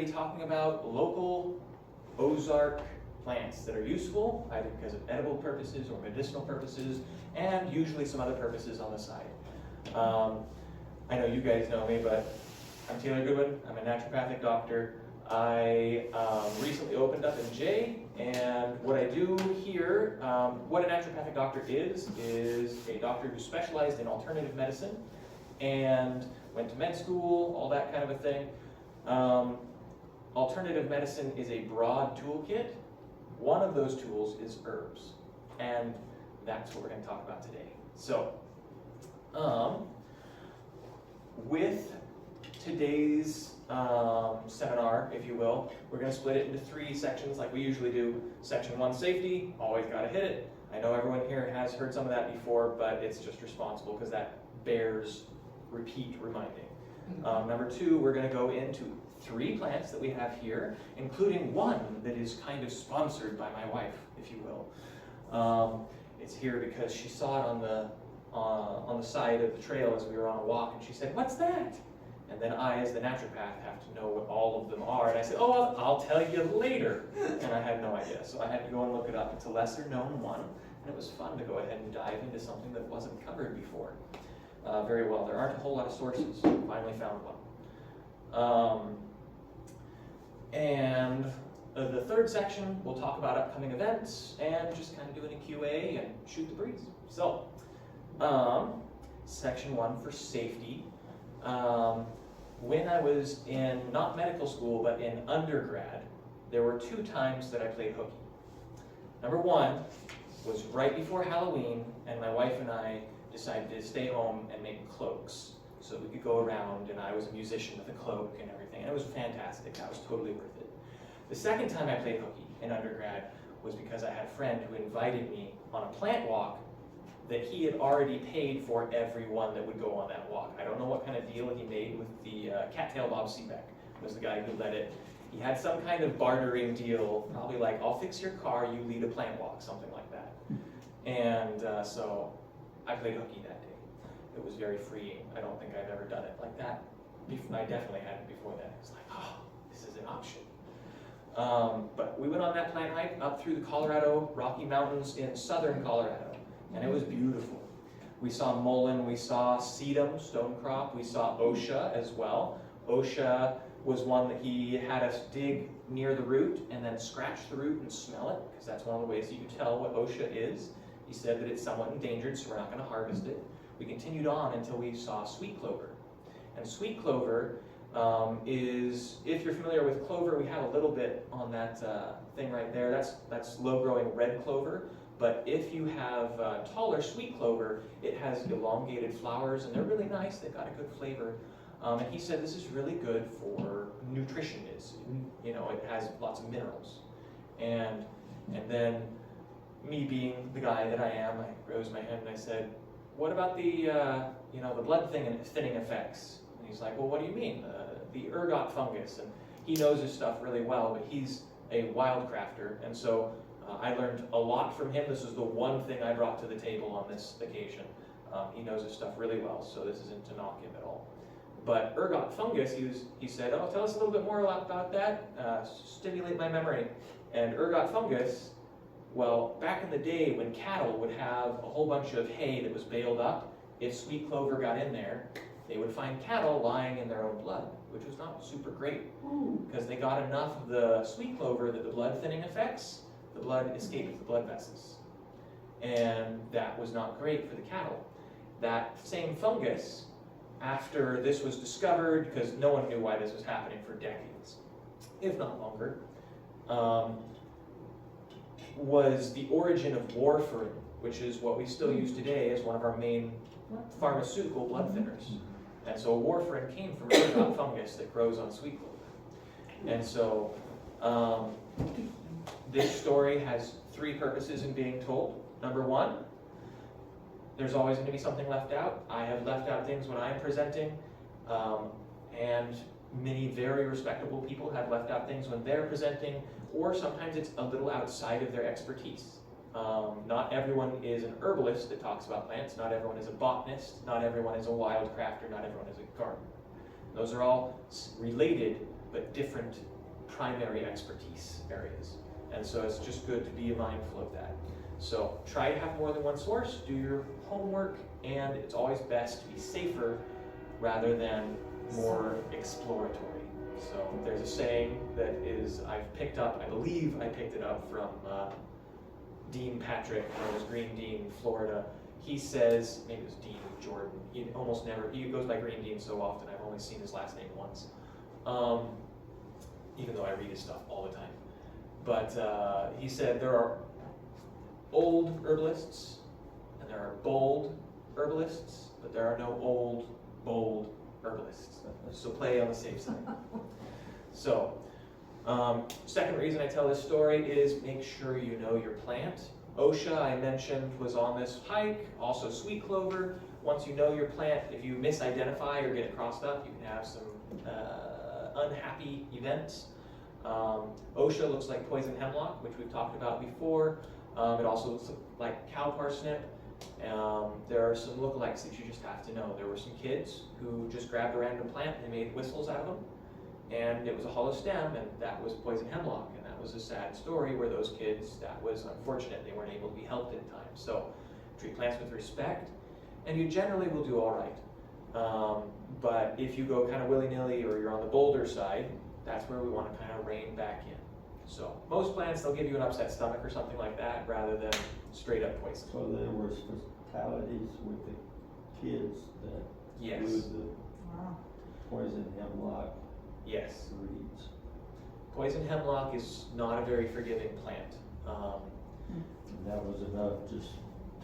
be talking about local Ozark plants that are useful, either because of edible purposes or medicinal purposes, and usually some other purposes on the side. I know you guys know me, but I'm Taylor Goodwin. I'm a naturopathic doctor. I recently opened up in Jay, and what I do here, what a naturopathic doctor is a doctor who specialized in alternative medicine and went to med school, all that kind of a thing. Alternative medicine is a broad toolkit. One of those tools is herbs, and that's what we're going to talk about today. So, with today's seminar, if you will, we're going to split it into 3 sections like we usually do. Section 1, safety, always got to hit it. I know everyone here has heard some of that before, but it's just responsible because that bears repeat reminding. Number 2, we're going to go into 3 plants that we have here, including one that is kind of sponsored by my wife, if you will. It's here because she saw it on the side of the trail as we were on a walk, and she said, "What's that?" And then I, as the naturopath, have to know what all of them are. And I said, "Oh, I'll tell you later." And I had no idea, so I had to go and look it up. It's a lesser known one, and it was fun to go ahead and dive into something that wasn't covered before very well. There aren't a whole lot of sources. Finally found one. And the 3rd section, we'll talk about upcoming events and just kind of doing a QA and shoot the breeze. So, section 1 for safety. When I was in, not medical school, but in undergrad, there were 2 times that I played hooky. Number 1 was right before Halloween, and my wife and I decided to stay home and make cloaks so we could go around, and I was a musician with a cloak and everything, and it was fantastic. That was totally worth it. The 2nd time I played hooky in undergrad was because I had a friend who invited me on a plant walk that he had already paid for everyone that would go on that walk. I don't know what kind of deal he made with the Cattail Bob Seebeck, was the guy who led it. He had some kind of bartering deal, probably like, "I'll fix your car, you lead a plant walk," something like that. And so I played hooky that day. It was very freeing. I don't think I've ever done it like that. I definitely hadn't before that. It's like, oh, this is an option. But we went on that plant hike up through the Colorado Rocky Mountains in southern Colorado, and it was beautiful. We saw mullein, we saw sedum, stonecrop, we saw osha as well. Osha was one that he had us dig near the root and then scratch the root and smell it, because that's one of the ways that you tell what osha is. He said that it's somewhat endangered, so we're not going to harvest it. We continued on until we saw sweet clover. And sweet clover is, if you're familiar with clover, we have a little bit on that thing right there. That's low-growing red clover. But if you have taller sweet clover, it has elongated flowers, and they're really nice. They've got a good flavor. And he said this is really good for nutrition. It has lots of minerals. And then, me being the guy that I am, I rose my hand and I said, "What about the the blood thinning effects?" And he's like, "Well, what do you mean?" The ergot fungus. And he knows his stuff really well, but he's a wild crafter, and so I learned a lot from him. This is the one thing I brought to the table on this occasion. He knows his stuff really well, so this isn't to knock him at all. But ergot fungus, he said, "Oh, tell us a little bit more about that, stimulate my memory." And ergot fungus, well, back in the day when cattle would have a whole bunch of hay that was baled up, if sweet clover got in there, they would find cattle lying in their own blood, which was not super great, because they got enough of the sweet clover that the blood thinning effects, the blood escaped the blood vessels. And that was not great for the cattle. That same fungus, after this was discovered, because no one knew why this was happening for decades, if not longer, was the origin of warfarin, which is what we still use today as one of our main pharmaceutical blood thinners. And so warfarin came from ergot fungus that grows on sweet clover. And so this story has 3 purposes in being told. Number 1, there's always going to be something left out. I have left out things when I'm presenting, and many very respectable people have left out things when they're presenting, or sometimes it's a little outside of their expertise. Not everyone is an herbalist that talks about plants, not everyone is a botanist, not everyone is a wild crafter, not everyone is a gardener. Those are all related but different primary expertise areas. And so it's just good to be mindful of that. So try to have more than one source, do your homework, and it's always best to be safer rather than more exploratory. So there's a saying that I've picked up, I believe I picked it up from Dean Patrick, or his Green Dean, Florida. He says, maybe it was Dean Jordan, he goes by Green Dean so often, I've only seen his last name once. Even though I read his stuff all the time. But he said there are old herbalists and there are bold herbalists, but there are no old, bold herbalists. So play on the safe side. So, second reason I tell this story is make sure you know your plant. Osha, I mentioned, was on this hike, also sweet clover. Once you know your plant, if you misidentify or get it crossed up, you can have some unhappy events. Osha looks like poison hemlock, which we've talked about before. It also looks like cow parsnip. There are some lookalikes that you just have to know. There were some kids who just grabbed a random plant and made whistles out of them, and it was a hollow stem, and that was poison hemlock, and that was a sad story where those kids, that was unfortunate, they weren't able to be helped in time. So treat plants with respect, and you generally will do all right. But if you go kind of willy-nilly or you're on the bolder side, that's where we want to kind of rein back in. So most plants, they'll give you an upset stomach or something like that rather than straight up poison. So there were fatalities with the kids that Yes. blew the poison hemlock Yes. reeds. Poison hemlock is not a very forgiving plant. And that was enough just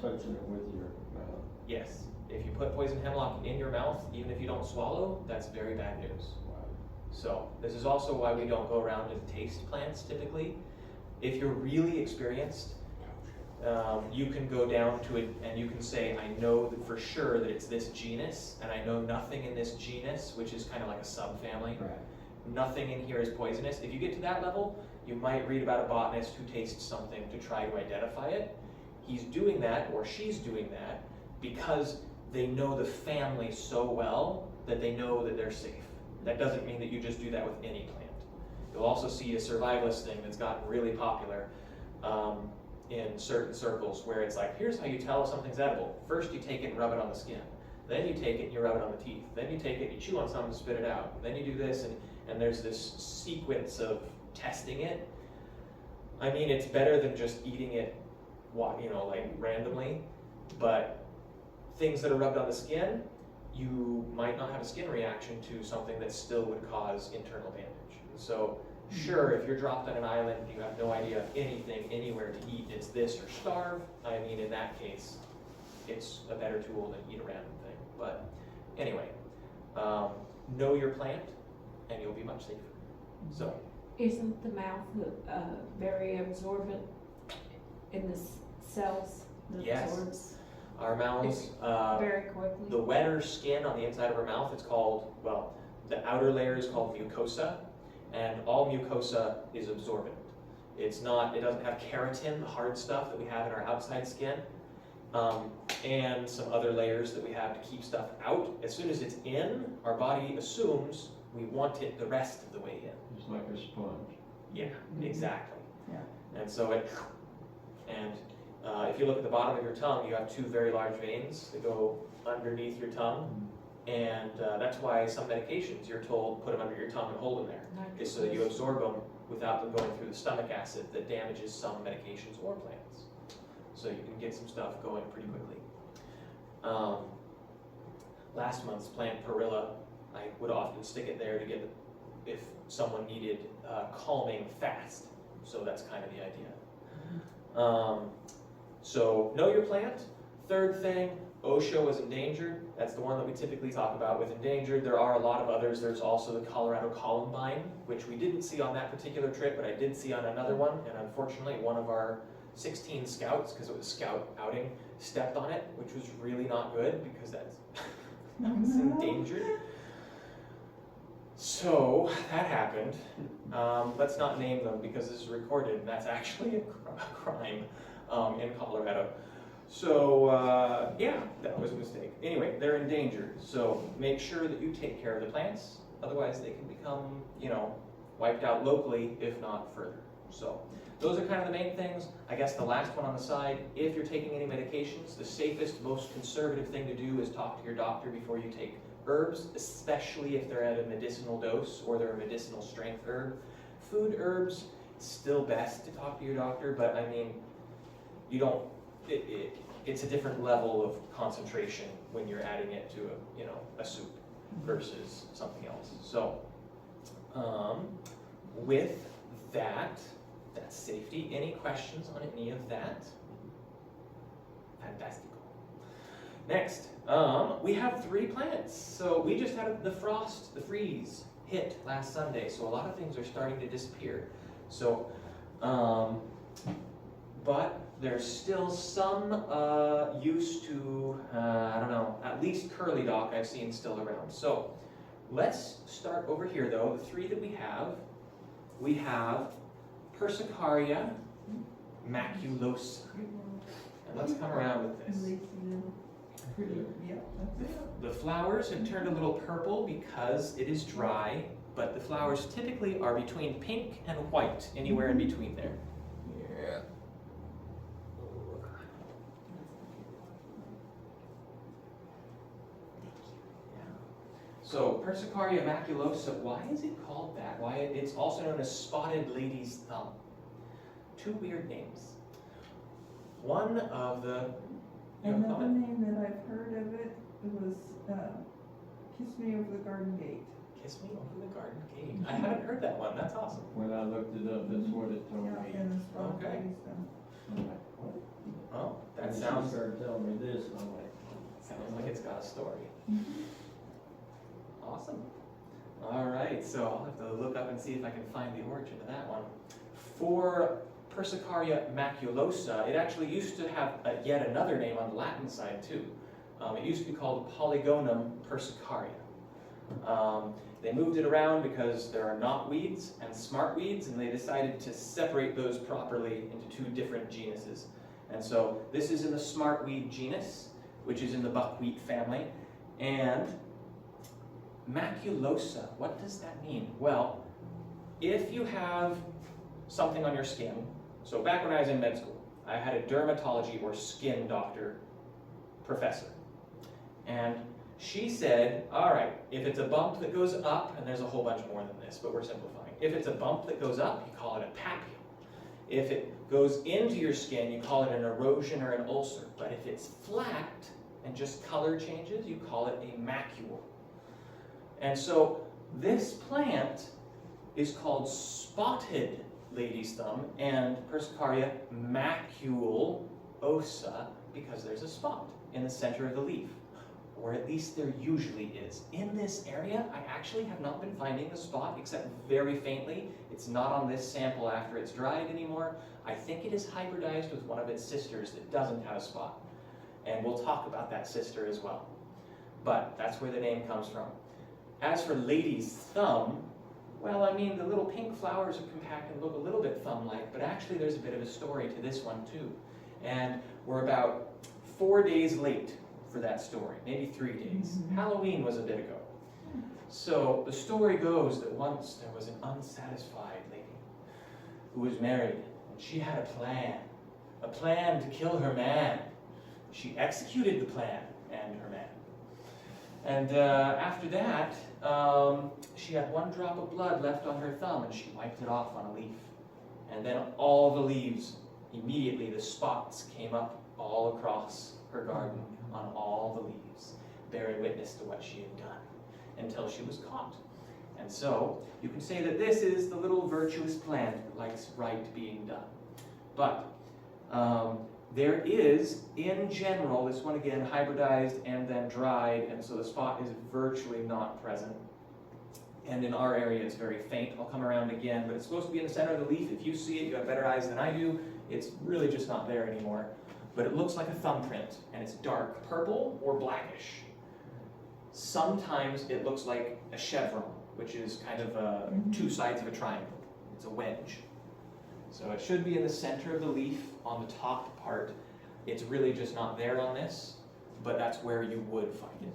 touching it with your mouth. Yes. If you put poison hemlock in your mouth, even if you don't swallow, that's very bad news. Wow. So this is also why we don't go around and taste plants typically. If you're really experienced, you can go down to it and you can say, I know that for sure that it's this genus, and I know nothing in this genus, which is kind of like a subfamily. Right. Nothing in here is poisonous. If you get to that level, you might read about a botanist who tastes something to try to identify it. He's doing that, or she's doing that, because they know the family so well that they know that they're safe. That doesn't mean that you just do that with any plant. You'll also see a survivalist thing that's gotten really popular in certain circles where it's like, here's how you tell if something's edible. First you take it and rub it on the skin. Then you take it and you rub it on the teeth. Then you take it and you chew on something to spit it out. Then you do this, and there's this sequence of testing it. I mean, it's better than just eating it, like randomly, but things that are rubbed on the skin, you might not have a skin reaction to something that still would cause internal damage. So sure, if you're dropped on an island and you have no idea of anything anywhere to eat, it's this or starve, I mean, in that case, it's a better tool than eat a random thing. But anyway, know your plant and you'll be much safer. So, isn't the mouth very absorbent in the cells that yes, absorbs our mouths, very quickly? the wetter skin on the inside of our mouth, it's called, well, the outer layer is called mucosa, and all mucosa is absorbent. It doesn't have keratin, the hard stuff that we have in our outside skin, and some other layers that we have to keep stuff out. As soon as it's in, our body assumes we want it the rest of the way in. It's like a sponge. Yeah, exactly. Yeah. And so if you look at the bottom of your tongue, you have two very large veins that go underneath your tongue. And that's why some medications, you're told, put them under your tongue and hold them there. Is so that you absorb them without them going through the stomach acid that damages some medications or plants. So you can get some stuff going pretty quickly. Last month's plant, Perilla, I would often stick it there to get if someone needed calming fast. So that's kind of the idea. So know your plant. Third thing, Osha was endangered. That's the one that we typically talk about with endangered. There are a lot of others. There's also the Colorado columbine, which we didn't see on that particular trip, but I did see on another one. And unfortunately, one of our 16 scouts, because it was a scout outing, stepped on it, which was really not good because that's endangered. So that happened. Let's not name them because this is recorded, and that's actually a crime in Colorado. So yeah, that was a mistake. Anyway, they're endangered, so make sure that you take care of the plants. Otherwise, they can become, wiped out locally, if not further. So those are kind of the main things. I guess the last one on the side, if you're taking any medications, the safest, most conservative thing to do is talk to your doctor before you take herbs, especially if they're at a medicinal dose or they're a medicinal strength herb. Food herbs, still best to talk to your doctor, but I mean, you don't, it's a different level of concentration when you're adding it to a soup versus something else. So with that's safety. Any questions on any of that? Fantastical. Next, we have 3 plants. So we just had the freeze hit last Sunday. So a lot of things are starting to disappear. So, but there's still some use to, I don't know, at least curly dock I've seen still around. So let's start over here though. The 3 that we have Persicaria maculosa. And let's come around with this. The flowers have turned a little purple because it is dry, but the flowers typically are between pink and white, anywhere in between there. Yeah. So Persicaria maculosa, why is it called that? Why it's also known as spotted lady's thumb. 2 weird names. One of the Another name that I've heard of it was Kiss Me Over the Garden Gate. Kiss Me Over the Garden Gate. I haven't heard that one. That's awesome. When I looked it up, that's what it told me. And the spot Okay. ladies thumb. I'm like, what? Well, that And she sounds started telling me this, and I'm like, like it's got a story. Awesome. All right, so I'll have to look up and see if I can find the origin of that one. For Persicaria maculosa, it actually used to have yet another name on the Latin side too. It used to be called Polygonum persicaria. They moved it around because there are knotweeds and smartweeds, and they decided to separate those properly into 2 different genuses. And so this is in the smartweed genus, which is in the buckwheat family. And maculosa, what does that mean? Well, if you have something on your skin, so back when I was in med school, I had a dermatology or skin doctor professor. And she said, all right, if it's a bump that goes up, and there's a whole bunch more than this, but we're simplifying. If it's a bump that goes up, you call it a papule. If it goes into your skin, you call it an erosion or an ulcer. But if it's flat and just color changes, you call it a macule. And so this plant is called spotted lady's thumb and Persicaria maculosa because there's a spot in the center of the leaf, or at least there usually is. In this area, I actually have not been finding the spot except very faintly. It's not on this sample after it's dried anymore. I think it is hybridized with one of its sisters that doesn't have a spot. And we'll talk about that sister as well. But that's where the name comes from. As for lady's thumb, well, I mean, the little pink flowers are compact and look a little bit thumb-like, but actually there's a bit of a story to this one too. And we're about 4 days late for that story, maybe 3 days. Halloween was a bit ago. So the story goes that once there was an unsatisfied lady who was married, and she had a plan to kill her man. She executed the plan and her man. And after that, she had 1 drop of blood left on her thumb, and she wiped it off on a leaf. And then all the leaves, immediately the spots came up all across her garden on all the leaves, bearing witness to what she had done, until she was caught. And so, you can say that this is the little virtuous plant that likes right being done. But there is, in general, this one again hybridized and then dried, and so the spot is virtually not present. And in our area it's very faint. I'll come around again, but it's supposed to be in the center of the leaf. If you see it, you have better eyes than I do. It's really just not there anymore. But it looks like a thumbprint, and it's dark purple or blackish. Sometimes it looks like a chevron, which is kind of 2 sides of a triangle. It's a wedge. So it should be in the center of the leaf on the top part. It's really just not there on this, but that's where you would find it.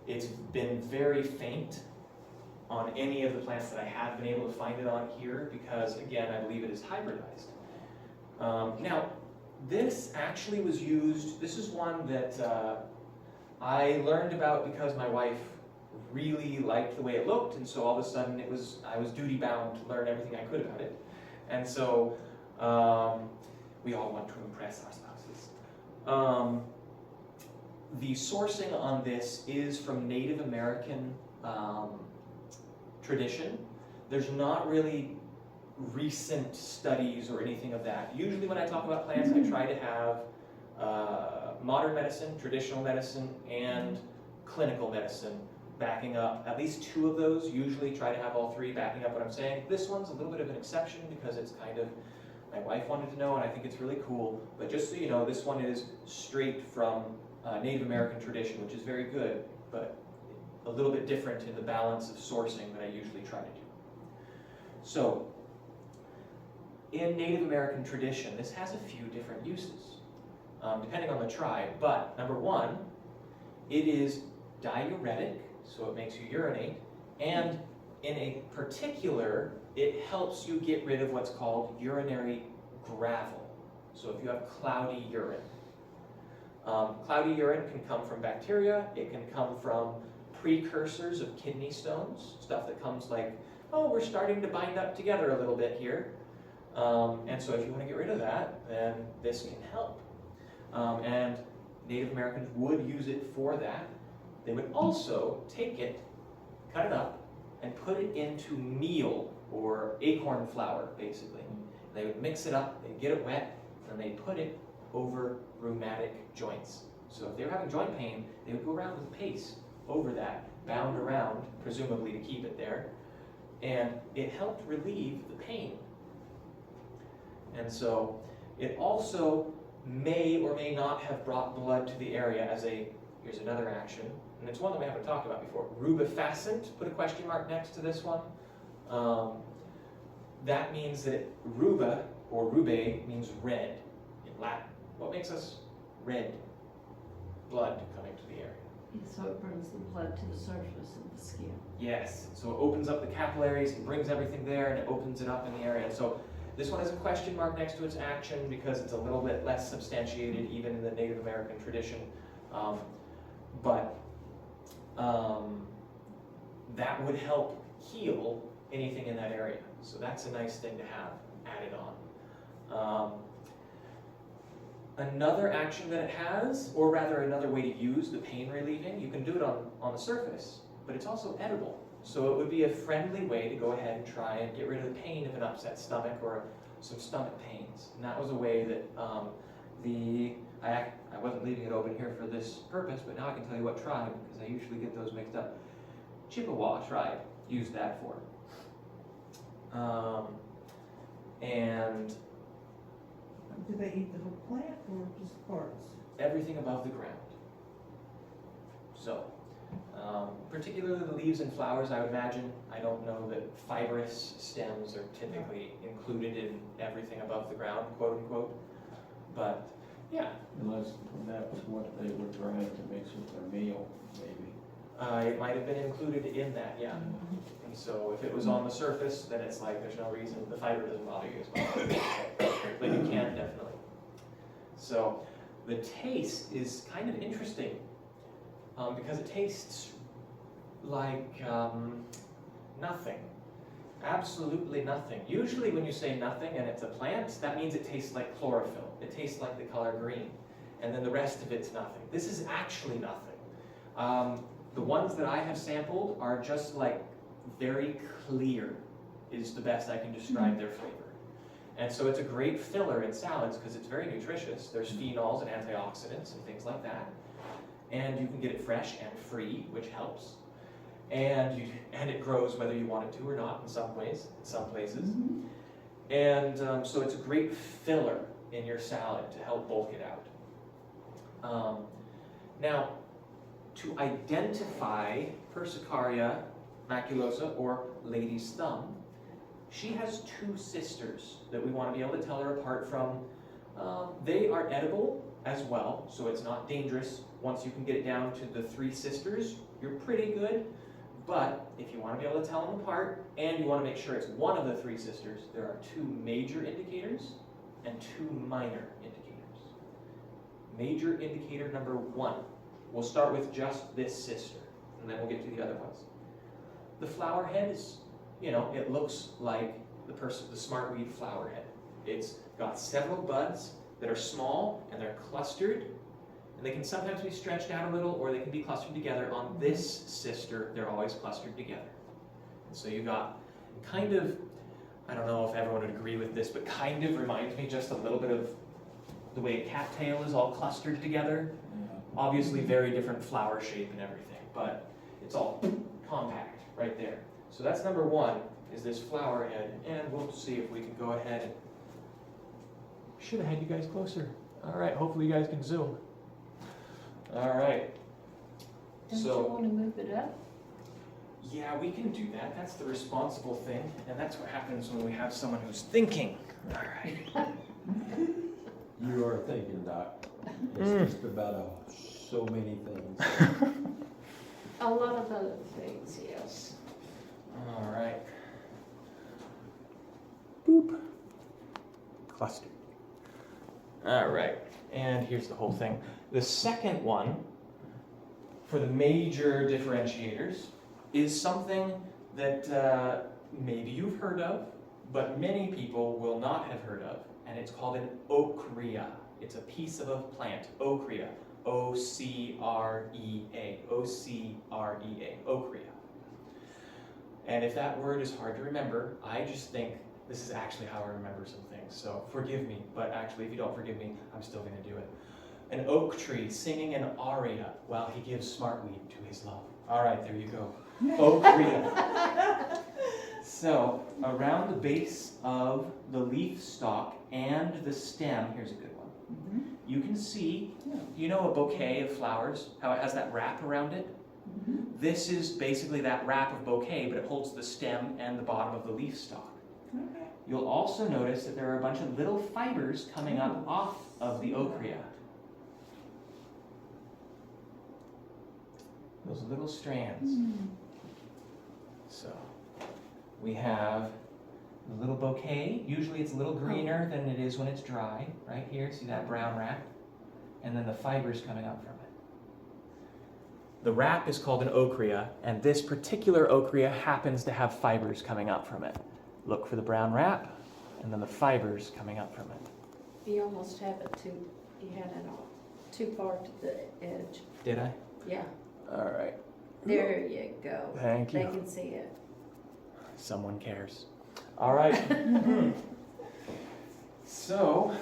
It's been very faint on any of the plants that I have been able to find it on here because, again, I believe it is hybridized. Now, this actually was used, this is one that I learned about because my wife really liked the way it looked, and so all of a sudden I was duty bound to learn everything I could about it. And so we all want to impress our spouses. The sourcing on this is from Native American tradition. There's not really recent studies or anything of that. Usually when I talk about plants, I try to have modern medicine, traditional medicine, and clinical medicine backing up. At least two of those, usually try to have all three backing up what I'm saying. This one's a little bit of an exception because it's kind of, my wife wanted to know and I think it's really cool. But just so you know, this one is straight from Native American tradition, which is very good, but a little bit different in the balance of sourcing that I usually try to do. So, in Native American tradition, this has a few different uses, depending on the tribe. But number one, it is diuretic, so it makes you urinate, and in a particular, it helps you get rid of what's called urinary gravel. So if you have cloudy urine. Cloudy urine can come from bacteria, it can come from precursors of kidney stones, stuff that comes like, oh, we're starting to bind up together a little bit here. And so if you want to get rid of that, then this can help. And Native Americans would use it for that. They would also take it, cut it up, and put it into meal or acorn flour, basically. They would mix it up, they'd get it wet, and they'd put it over rheumatic joints. So if they were having joint pain, they would go around with paste over that, bound around, presumably to keep it there, and it helped relieve the pain. And so it also may or may not have brought blood to the area as a, here's another action, and it's one that we haven't talked about before. Rubefacient, put a question mark next to this one. That means that ruba, or rube, means red in Latin. What makes us red? Blood coming to the area. So it brings the blood to the surface of the skin. Yes, so it opens up the capillaries and brings everything there and it opens it up in the area. So this one has a question mark next to its action because it's a little bit less substantiated even in the Native American tradition. But that would help heal anything in that area. So that's a nice thing to have added on. Another action that it has, or rather another way to use the pain relieving, you can do it on the surface, but it's also edible. So it would be a friendly way to go ahead and try and get rid of the pain of an upset stomach or some stomach pains. And that was a way that I wasn't leaving it open here for this purpose, but now I can tell you what tribe, because I usually get those mixed up. Chippewa tribe used that for. And Do they eat the whole plant or just parts? everything above the ground. So, particularly the leaves and flowers, I would imagine. I don't know that fibrous stems are typically included in everything above the ground, quote unquote. But, yeah. Unless that was what they were trying to mix with their meal, maybe. It might have been included in that, yeah. And so if it was on the surface, then it's like there's no reason, the fiber doesn't bother you as well. But you can definitely. So the taste is kind of interesting because it tastes like nothing. Absolutely nothing. Usually when you say nothing and it's a plant, that means it tastes like chlorophyll. It tastes like the color green. And then the rest of it's nothing. This is actually nothing. The ones that I have sampled are just like very clear is the best I can describe their flavor. And so it's a great filler in salads because it's very nutritious. There's phenols and antioxidants and things like that. And you can get it fresh and free, which helps. And it grows whether you want it to or not in some ways, in some places. And so it's a great filler in your salad to help bulk it out. Now, to identify Persicaria maculosa, or lady's thumb, she has two sisters that we want to be able to tell her apart from. They are edible as well, so it's not dangerous. Once you can get it down to the three sisters, you're pretty good. But if you want to be able to tell them apart and you want to make sure it's one of the three sisters, there are two major indicators and two minor indicators. Major indicator number 1. We'll start with just this sister, and then we'll get to the other ones. The flower head is, it looks like the smartweed flower head. It's got several buds that are small and they're clustered, and they can sometimes be stretched out a little or they can be clustered together. On this sister, they're always clustered together. And so you got kind of, I don't know if everyone would agree with this, but kind of reminds me just a little bit of the way a cattail is all clustered together. Obviously very different flower shape and everything, but it's all compact right there. So that's number 1, is this flower head, and we'll see if we can go ahead and, should have had you guys closer. All right, hopefully you guys can zoom. All right. Don't you want to move it up? Yeah, we can do that. That's the responsible thing, and that's what happens when we have someone who's thinking. All right. You are thinking, Doc. It's just about so many things. A lot of other things, yes. All right. Boop. Cluster. All right, and here's the whole thing. The second one, for the major differentiators, is something that maybe you've heard of, but many people will not have heard of, and it's called an ochrea. It's a piece of a plant, ochrea, O-C-R-E-A, O-C-R-E-A, ochrea. And if that word is hard to remember, I just think this is actually how I remember some things. So forgive me, but actually if you don't forgive me, I'm still going to do it. An oak tree singing an aria while he gives smartweed to his love. All right, there you go. Ochrea. So around the base of the leaf stalk and the stem, here's a good one. You can see, you know a bouquet of flowers, how it has that wrap around it? This is basically that wrap of bouquet, but it holds the stem and the bottom of the leaf stalk. You'll also notice that there are a bunch of little fibers coming up off of the ochrea. Those little strands. So we have the little bouquet. Usually it's a little greener than it is when it's dry. Right here, see that brown wrap? And then the fibers coming up from it. The wrap is called an ochrea, and this particular ochrea happens to have fibers coming up from it. Look for the brown wrap, and then the fibers coming up from it. You almost have it you had it all too far to the edge. Did I? Yeah, All right. there you go. Thank They you. can see it. Someone cares. All right. So,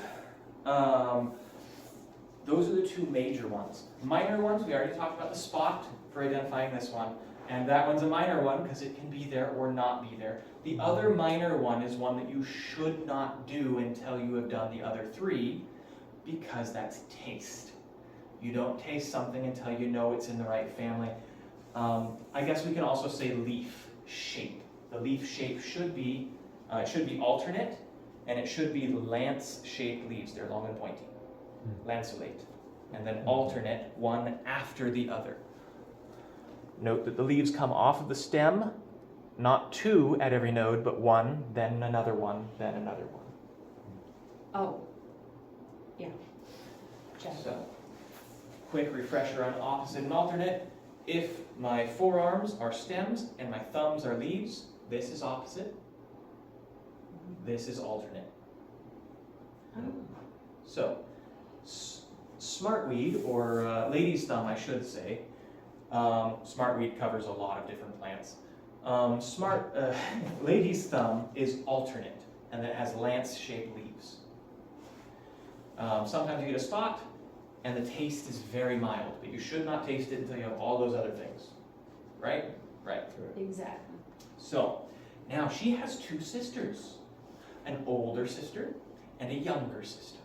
those are the two major ones. Minor ones, we already talked about the spot for identifying this one. And that one's a minor one because it can be there or not be there. The other minor one is one that you should not do until you have done the other 3, because that's taste. You don't taste something until you know it's in the right family. I guess we can also say leaf shape. The leaf shape should be alternate, and it should be lance-shaped leaves. They're long and pointy, lanceolate, and then alternate, one after the other. Note that the leaves come off of the stem, not 2 at every node, but 1, then another one, then another one. Oh, yeah. Check. So, quick refresher on opposite and alternate. If my forearms are stems and my thumbs are leaves, this is opposite, this is alternate. Oh. So, smartweed, or lady's thumb I should say, smartweed covers a lot of different plants. Lady's thumb is alternate, and it has lance-shaped leaves. Sometimes you get a spot, and the taste is very mild, but you should not taste it until you have all those other things. Right? Right. Exactly. So, now she has 2 sisters, an older sister and a younger sister.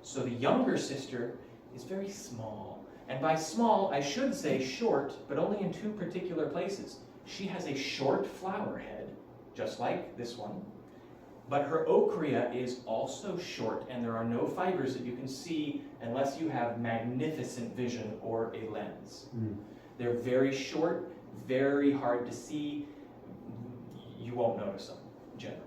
So the younger sister is very small, and by small I should say short, but only in 2 particular places. She has a short flower head, just like this one, but her ochrea is also short, and there are no fibers that you can see unless you have magnificent vision or a lens. They're very short, very hard to see. You won't notice them, generally.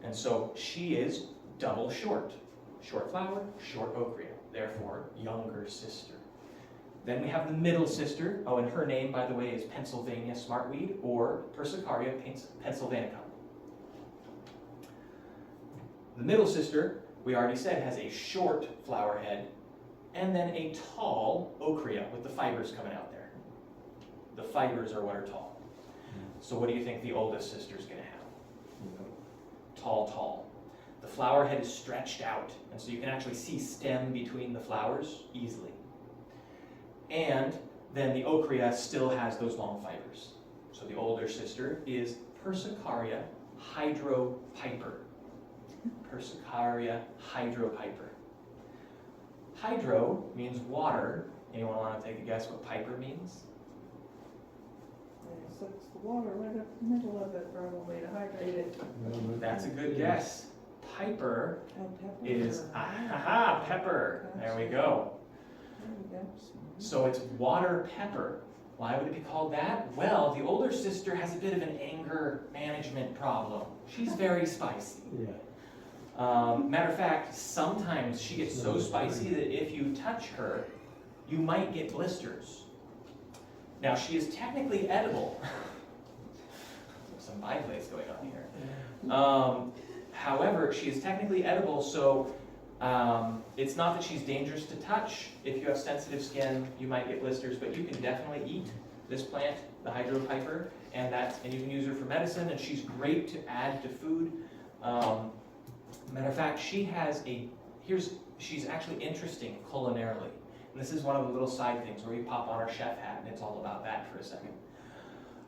And so she is double short. Short flower, short ochrea, therefore younger sister. Then we have the middle sister. Oh, and her name, by the way, is Pennsylvania smartweed or Persicaria pennsylvanicum. The middle sister, we already said, has a short flower head and then a tall ochrea with the fibers coming out there. The fibers are what are tall. So what do you think the oldest sister's going to have? Tall, tall. The flower head is stretched out, and so you can actually see stem between the flowers easily. And then the ochrea still has those long fibers. So the older sister is Persicaria hydropiper. Persicaria hydropiper. Hydro means water. Anyone want to take a guess what piper means? Yeah, so it's the water right up the middle of it, probably to hydrate it. That's a good guess. Piper Oh, pepper. is, pepper. There we go. There we go. So it's water pepper. Why would it be called that? Well, the older sister has a bit of an anger management problem. She's very spicy. Yeah. Matter of fact, sometimes she gets so spicy that if you touch her, you might get blisters. Now, she is technically edible. Some byplays going on here. However, she is technically edible, so it's not that she's dangerous to touch. If you have sensitive skin, you might get blisters, but you can definitely eat this plant, the hydropiper, and you can use her for medicine, and she's great to add to food. Matter of fact, she's actually interesting culinarily. And this is one of the little side things where we pop on our chef hat, and it's all about that for a second.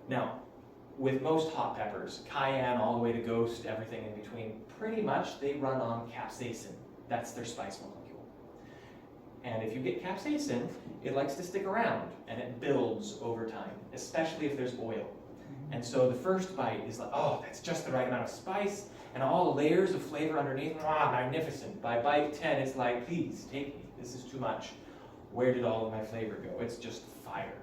Now, with most hot peppers, cayenne all the way to ghost, everything in between, pretty much they run on capsaicin. That's their spice molecule. And if you get capsaicin, it likes to stick around, and it builds over time, especially if there's oil. And so the first bite is like, oh, that's just the right amount of spice, and all the layers of flavor underneath, magnificent. By bite 10, it's like, please, take me, this is too much. Where did all of my flavor go? It's just fire.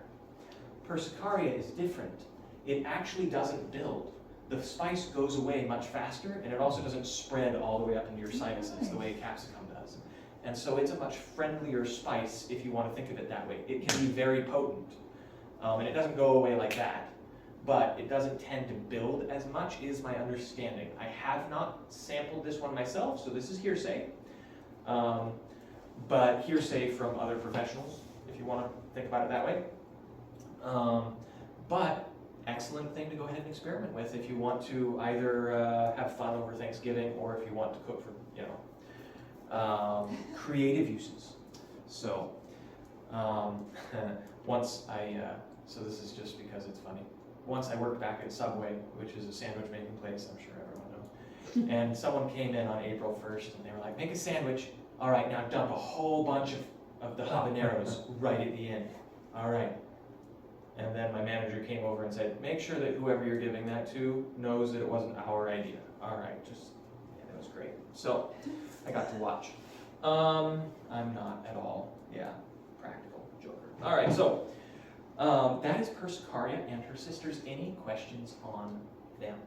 Persicaria is different. It actually doesn't build. The spice goes away much faster, and it also doesn't spread all the way up into your sinuses the way capsicum does. And so it's a much friendlier spice if you want to think of it that way. It can be very potent, and it doesn't go away like that, but it doesn't tend to build as much, is my understanding. I have not sampled this one myself, so this is hearsay, but hearsay from other professionals, if you want to think about it that way. But excellent thing to go ahead and experiment with if you want to either have fun over Thanksgiving or if you want to cook for, creative uses. So so this is just because it's funny. Once I worked back at Subway, which is a sandwich making place, I'm sure everyone knows. And someone came in on April 1st and they were like, make a sandwich. All right, now dump a whole bunch of the habaneros right at the end. All right. And then my manager came over and said, make sure that whoever you're giving that to knows that it wasn't our idea. All right, it was great. So I got to watch. I'm not at all, practical joker. All right, so that is Persicaria and her sisters. Any questions on them?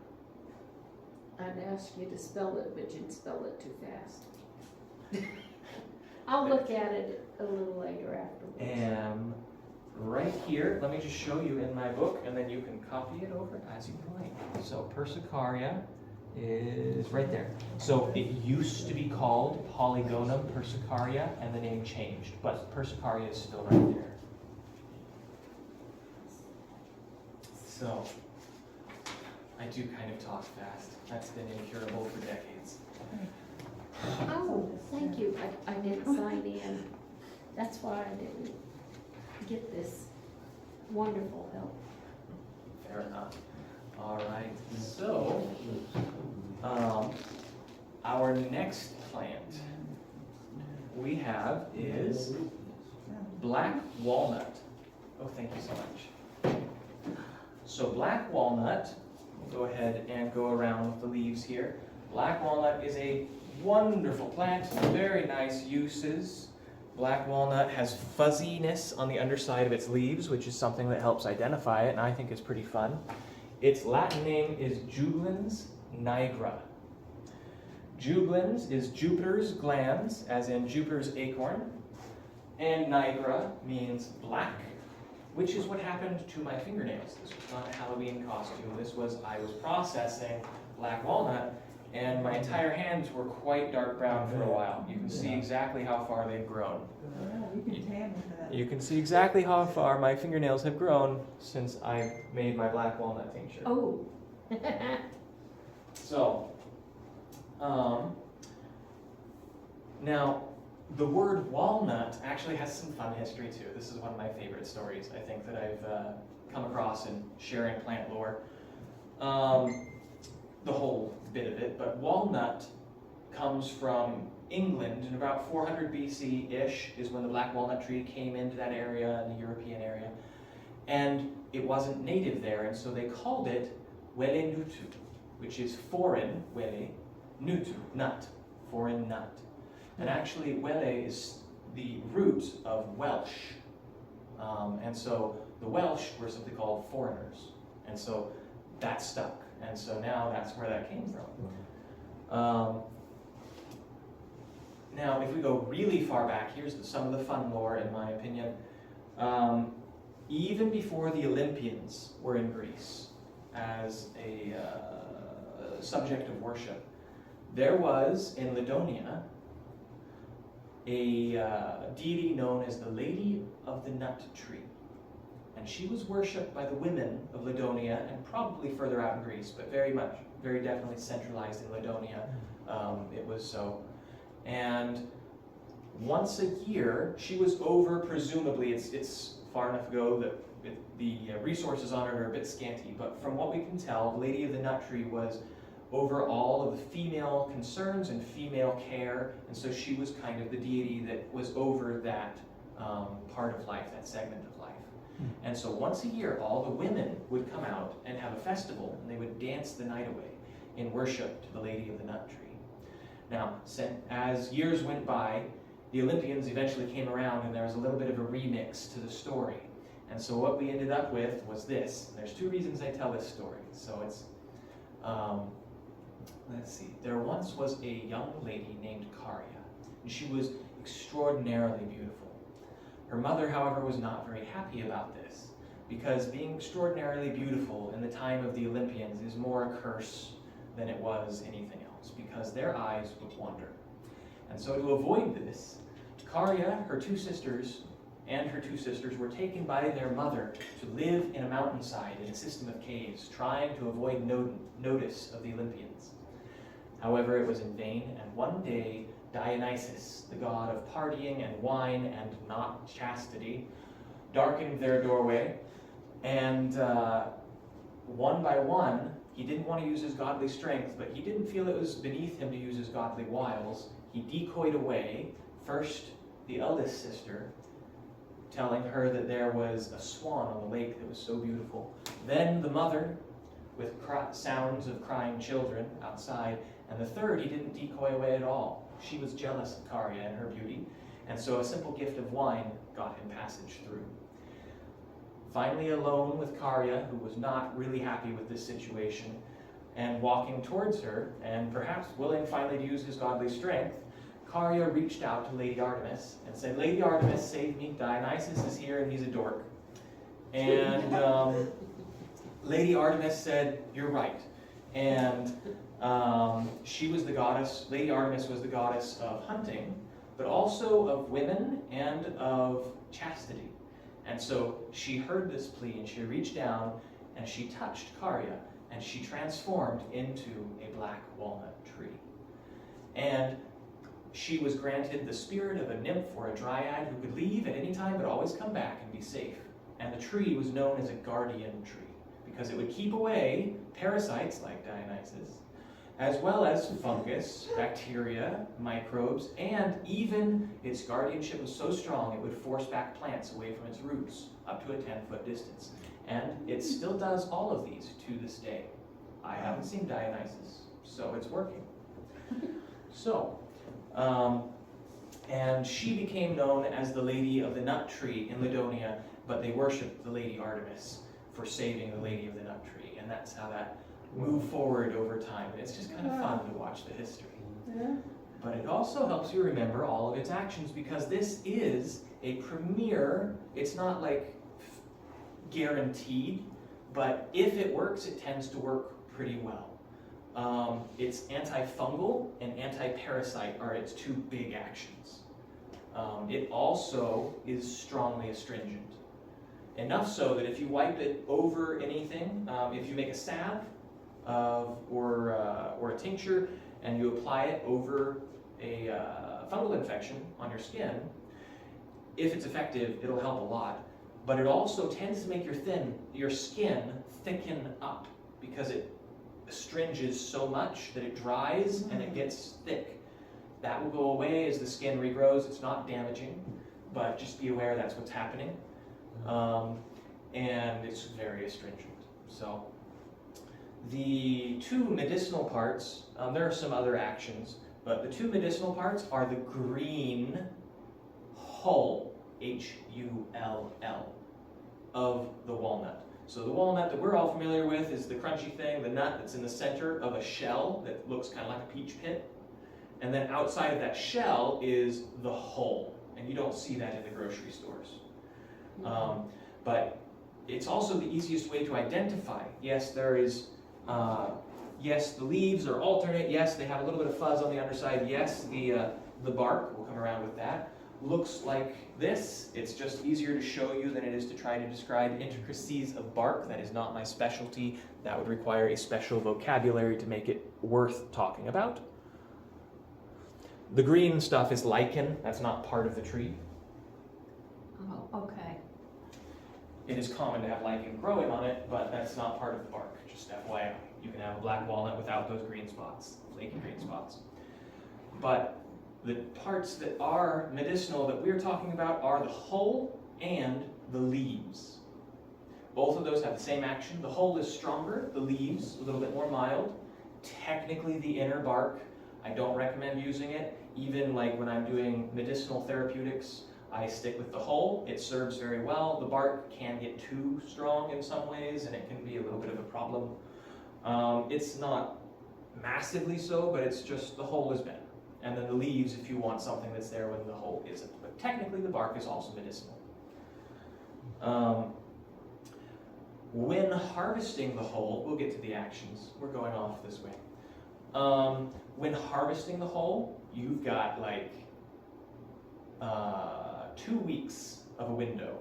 I'd ask you to spell it, but you'd spell it too fast. I'll look at it a little later afterwards. Right here, let me just show you in my book, and then you can copy it over as you like. So Persicaria is right there. So it used to be called Polygonum persicaria, and the name changed, but Persicaria is still right there. So I do kind of talk fast. That's been incurable for decades. Oh, thank you. I didn't sign in. That's why I didn't get this wonderful help. Fair enough. All right, so our next plant we have is black walnut. Oh, thank you so much. So black walnut, we'll go ahead and go around with the leaves here. Black walnut is a wonderful plant, very nice uses. Black walnut has fuzziness on the underside of its leaves, which is something that helps identify it, and I think is pretty fun. Its Latin name is Juglans nigra. Juglans is Jupiter's glands, as in Jupiter's acorn, and nigra means black, which is what happened to my fingernails. This was not a Halloween costume. This was, I was processing black walnut, and my entire hands were quite dark brown for a while. You can see exactly how far they've grown. Yeah, you can tan with that. You can see exactly how far my fingernails have grown since I made my black walnut tincture. Oh. So, now, the word walnut actually has some fun history too. This is one of my favorite stories, I think, that I've come across in sharing plant lore. The whole bit of it, but walnut comes from England in about 400 BC-ish is when the black walnut tree came into that area, in the European area, and it wasn't native there, and so they called it wele nutu, which is foreign wele, nutu, nut, foreign nut. And actually wele is the root of Welsh, and so the Welsh were simply called foreigners, and so that stuck. And so now that's where that came from. Now, if we go really far back, here's some of the fun lore, in my opinion. Even before the Olympians were in Greece as a subject of worship, there was in Ladonia a deity known as the Lady of the Nut Tree. And she was worshipped by the women of Ladonia and probably further out in Greece, but very definitely centralized in Ladonia. It was so. And once a year, she was over, presumably, it's far enough ago that the resources on it are a bit scanty, but from what we can tell, the Lady of the Nut Tree was over all of the female concerns and female care, and so she was kind of the deity that was over that part of life, that segment of life. And so once a year, all the women would come out and have a festival, and they would dance the night away in worship to the Lady of the Nut Tree. Now, as years went by, the Olympians eventually came around, and there was a little bit of a remix to the story. And so what we ended up with was this. There's two reasons I tell this story. So it's, let's see. There once was a young lady named Karya, and she was extraordinarily beautiful. Her mother, however, was not very happy about this, because being extraordinarily beautiful in the time of the Olympians is more a curse than it was anything else, because their eyes would wander. And so to avoid this, Karya, her two sisters were taken by their mother to live in a mountainside in a system of caves, trying to avoid notice of the Olympians. However, it was in vain, and one day Dionysus, the god of partying and wine and not chastity, darkened their doorway, and one by one, he didn't want to use his godly strength, but he didn't feel it was beneath him to use his godly wiles. He decoyed away, first the eldest sister, telling her that there was a swan on the lake that was so beautiful. Then the mother, with sounds of crying children outside, and the third he didn't decoy away at all. She was jealous of Karya and her beauty, and so a simple gift of wine got him passage through. Finally alone with Karya, who was not really happy with this situation, and walking towards her, and perhaps willing finally to use his godly strength, Karya reached out to Lady Artemis and said, "Lady Artemis, save me, Dionysus is here and he's a dork." And Lady Artemis said, "You're right." And she was the goddess, Lady Artemis was the goddess of hunting, but also of women and of chastity. And so she heard this plea and she reached down and she touched Karya and she transformed into a black walnut tree. And she was granted the spirit of a nymph or a dryad who could leave at any time but always come back and be safe. And the tree was known as a guardian tree because it would keep away parasites like Dionysus, as well as fungus, bacteria, microbes, and even its guardianship was so strong it would force back plants away from its roots up to a 10-foot distance. And it still does all of these to this day. I haven't seen Dionysus, so it's working. So, And she became known as the Lady of the Nut Tree in Ladonia, but they worshipped the Lady Artemis for saving the Lady of the Nut Tree. And that's how that moved forward over time. And it's just kind of fun to watch the history. Yeah. But it also helps you remember all of its actions, because this is a premier, it's not like guaranteed, but if it works, it tends to work pretty well. It's antifungal and anti-parasite are its two big actions. It also is strongly astringent. Enough so that if you wipe it over anything, if you make a salve or a tincture and you apply it over a fungal infection on your skin, if it's effective, it'll help a lot. But it also tends to make your skin thicken up, because it astringes so much that it dries and it gets thick. That will go away as the skin regrows. It's not damaging, but just be aware that's what's happening. And it's very astringent. So the two medicinal parts, there are some other actions, but the two medicinal parts are the green hull, H-U-L-L, of the walnut. So the walnut that we're all familiar with is the crunchy thing, the nut that's in the center of a shell that looks kind of like a peach pit. And then outside of that shell is the hull, and you don't see that in the grocery stores. But it's also the easiest way to identify. Yes, there is, yes, the leaves are alternate. Yes, they have a little bit of fuzz on the underside. Yes, the bark, we'll come around with that, looks like this. It's just easier to show you than it is to try to describe intricacies of bark. That is not my specialty. That would require a special vocabulary to make it worth talking about. The green stuff is lichen. That's not part of the tree. Oh, okay. It is common to have lichen growing on it, but that's not part of the bark. Just FYI. You can have a black walnut without those green spots, flaky green spots. But the parts that are medicinal that we're talking about are the hull and the leaves. Both of those have the same action. The hull is stronger, the leaves a little bit more mild. Technically the inner bark, I don't recommend using it. Even like when I'm doing medicinal therapeutics, I stick with the hull. It serves very well. The bark can get too strong in some ways, and it can be a little bit of a problem. It's not massively so, but it's just the hull is better. And then the leaves, if you want something that's there when the hull isn't. But technically the bark is also medicinal. When harvesting the hull, we'll get to the actions. We're going off this way. When harvesting the hull, you've got like 2 weeks of a window,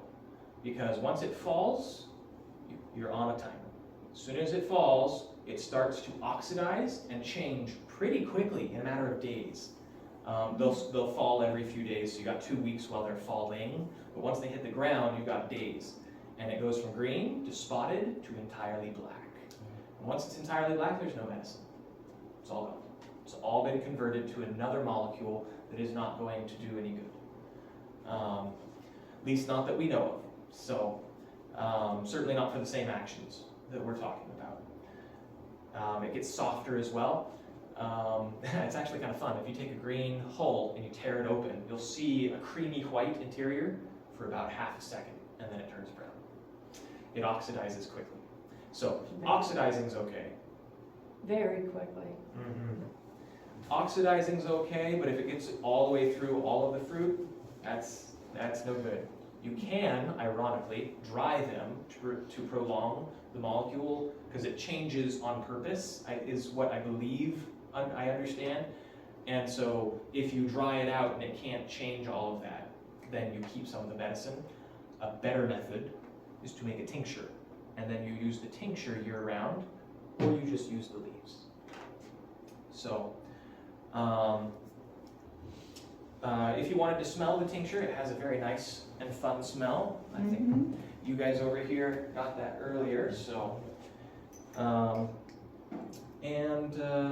because once it falls, you're on a timer. As soon as it falls, it starts to oxidize and change pretty quickly in a matter of days. They'll fall every few days, so you got 2 weeks while they're falling, but once they hit the ground, you've got days. And it goes from green to spotted to entirely black. And once it's entirely black, there's no medicine. It's all gone. It's all been converted to another molecule that is not going to do any good. At least not that we know of. So certainly not for the same actions that we're talking about. It gets softer as well. It's actually kind of fun. If you take a green hull and you tear it open, you'll see a creamy white interior for about half a second, and then it turns brown. It oxidizes quickly. So oxidizing's okay. Very quickly. Oxidizing's okay, but if it gets all the way through all of the fruit, that's no good. You can, ironically, dry them to prolong the molecule, because it changes on purpose, is what I believe, I understand. And so if you dry it out and it can't change all of that, then you keep some of the medicine. A better method is to make a tincture, and then you use the tincture year-round, or you just use the leaves. So, if you wanted to smell the tincture, it has a very nice and fun smell. I think you guys over here got that earlier. So,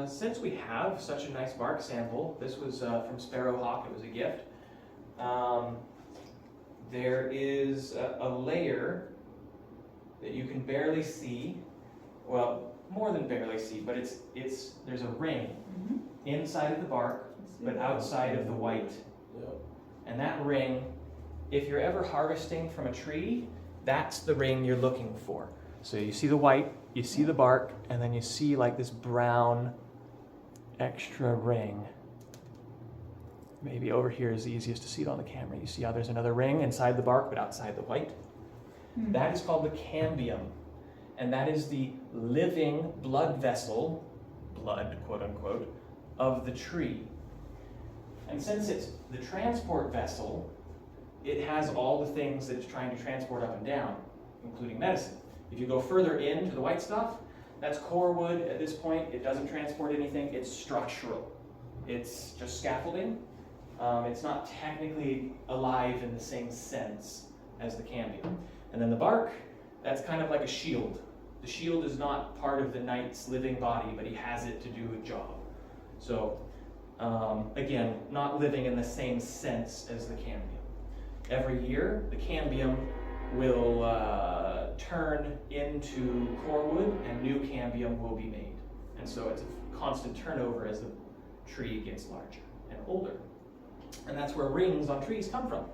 since we have such a nice bark sample, this was from Sparrowhawk. It was a gift. There is a layer that you can barely see. Well, more than barely see, but there's a ring inside of the bark, but outside of the white Yep. And that ring, if you're ever harvesting from a tree, that's the ring you're looking for. So you see the white, you see the bark, and then you see like this brown extra ring. Maybe over here is the easiest to see it on the camera. You see how there's another ring inside the bark but outside the white? That is called the cambium. And that is the living blood vessel, blood, quote unquote, of the tree. And since it's the transport vessel, it has all the things that it's trying to transport up and down, including medicine. If you go further into the white stuff, that's core wood. At this point, it doesn't transport anything. It's structural. It's just scaffolding. It's not technically alive in the same sense as the cambium. And then the bark, that's kind of like a shield. The shield is not part of the knight's living body, but he has it to do a job. So, again, not living in the same sense as the cambium. Every year, the cambium will turn into core wood and new cambium will be made. And so it's a constant turnover as the tree gets larger and older. And that's where rings on trees come from.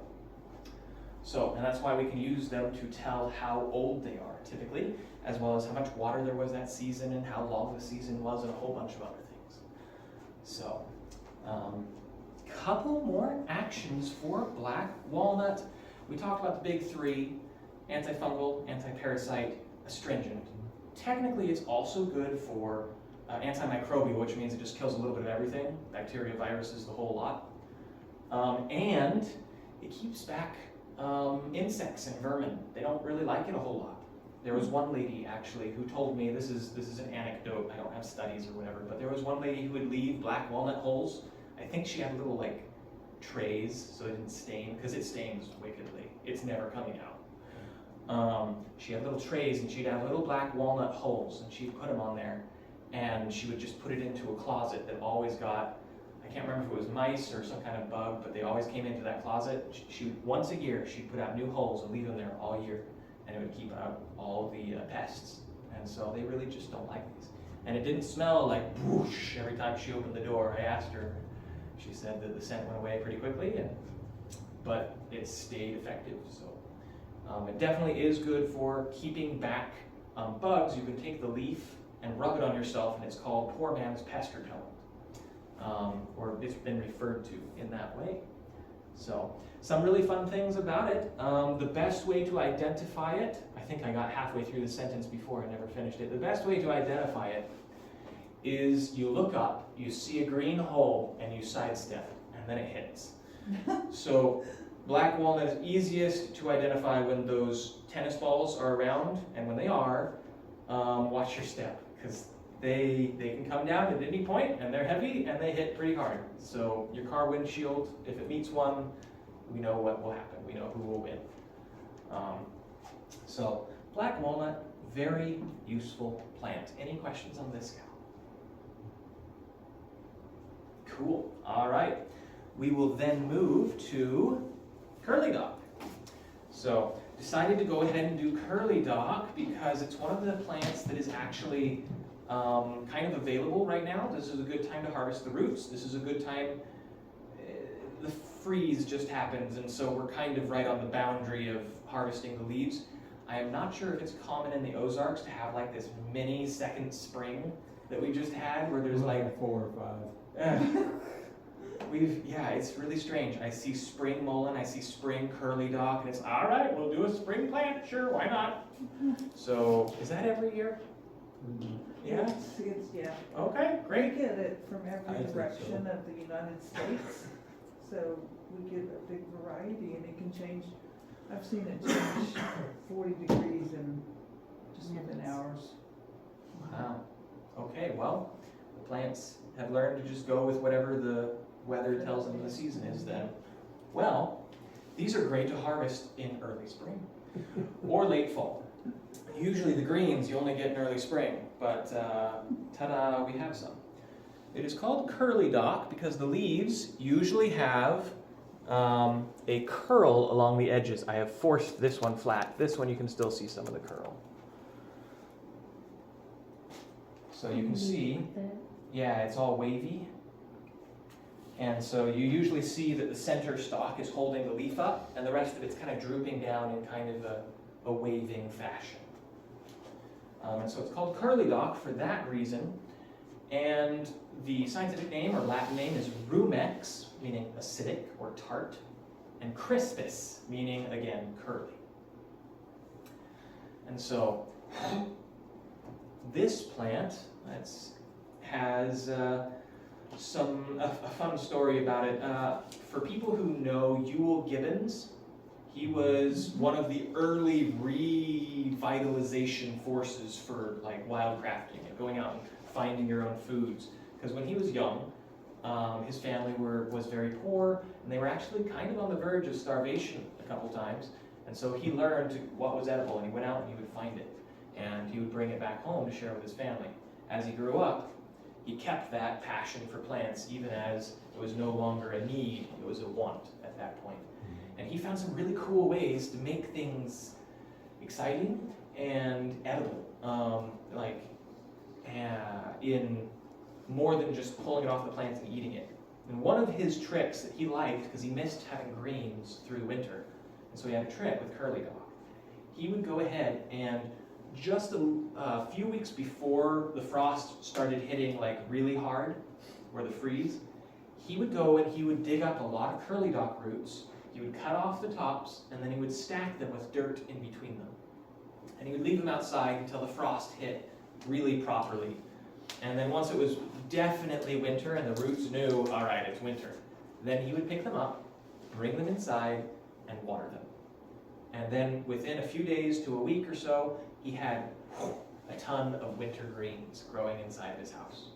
So, and that's why we can use them to tell how old they are, typically, as well as how much water there was that season and how long the season was and a whole bunch of other things. So, couple more actions for black walnut. We talked about the big three: antifungal, antiparasite, astringent. Technically, it's also good for antimicrobial, which means it just kills a little bit of everything, bacteria, viruses, the whole lot. And it keeps back insects and vermin. They don't really like it a whole lot. There was one lady actually who told me, this is an anecdote, I don't have studies or whatever, but there was one lady who would leave black walnut holes. I think she had little like trays so it didn't stain, because it stains wickedly. It's never coming out. She had little trays and she'd have little black walnut holes and she'd put them on there and she would just put it into a closet that always got, I can't remember if it was mice or some kind of bug, but they always came into that closet. She once a year, she'd put out new holes and leave them there all year, and it would keep out all the pests. And so they really just don't like these. And it didn't smell like whoosh every time she opened the door. I asked her, she said that the scent went away pretty quickly, but it stayed effective. So it definitely is good for keeping back bugs. You can take the leaf and rub it on yourself, and it's called poor man's pest repellent. Or it's been referred to in that way. So, some really fun things about it. The best way to identify it, I think I got halfway through the sentence before I never finished it. The best way to identify it is you look up, you see a green hole, and you sidestep it, and then it hits. So, black walnut is easiest to identify when those tennis balls are around, and when they are, watch your step, because they can come down at any point, and they're heavy, and they hit pretty hard. So your car windshield, if it meets one, we know what will happen. We know who will win. So black walnut, very useful plant. Any questions on this gal? Cool. All right. We will then move to curly dock. So decided to go ahead and do curly dock because it's one of the plants that is actually kind of available right now. This is a good time to harvest the roots. This is a good time. The freeze just happens, and so we're kind of right on the boundary of harvesting the leaves. I am not sure if it's common in the Ozarks to have like this mini second spring that we just had, where there's like 4 or 5. Yeah, it's really strange. I see spring mullein, I see spring curly dock, and it's all right, we'll do a spring plant, sure, why not? So, is that every year? Yeah? It's, yeah. Okay, We great. get it from I every think direction so. of the United States, so we get a big variety, and it can change. I've seen it change 40 degrees in just within hours. Wow. Okay, well, the plants have learned to just go with whatever the weather tells them the season is then. Well, these are great to harvest in early spring or late fall. Usually the greens you only get in early spring, but ta-da, we have some. It is called curly dock because the leaves usually have a curl along the edges. I have forced this one flat. This one you can still see some of the curl. So you can see, yeah, it's all wavy. And so you usually see that the center stalk is holding the leaf up, and the rest of it's kind of drooping down in kind of a waving fashion. And so it's called curly dock for that reason. And the scientific name or Latin name is rumex, meaning acidic or tart, and crispus, meaning, again, curly. And so this plant has a fun story about it. For people who know Ewell Gibbons, he was one of the early revitalization forces for like wildcrafting and going out and finding your own foods. Because when he was young, his family was very poor, and they were actually kind of on the verge of starvation a couple times. And so he learned what was edible, and he went out and he would find it, and he would bring it back home to share with his family. As he grew up, he kept that passion for plants, even as it was no longer a need, it was a want at that point. And he found some really cool ways to make things exciting and edible, in more than just pulling it off the plants and eating it. And one of his tricks that he liked, because he missed having greens through the winter, and so he had a trick with curly dock. He would go ahead and just a few weeks before the frost started hitting like really hard, or the freeze, he would go and he would dig up a lot of curly dock roots. He would cut off the tops, and then he would stack them with dirt in between them. And he would leave them outside until the frost hit really properly. And then once it was definitely winter and the roots knew, all right, it's winter, then he would pick them up, bring them inside, and water them. And then within a few days to a week or so, he had a ton of winter greens growing inside his house.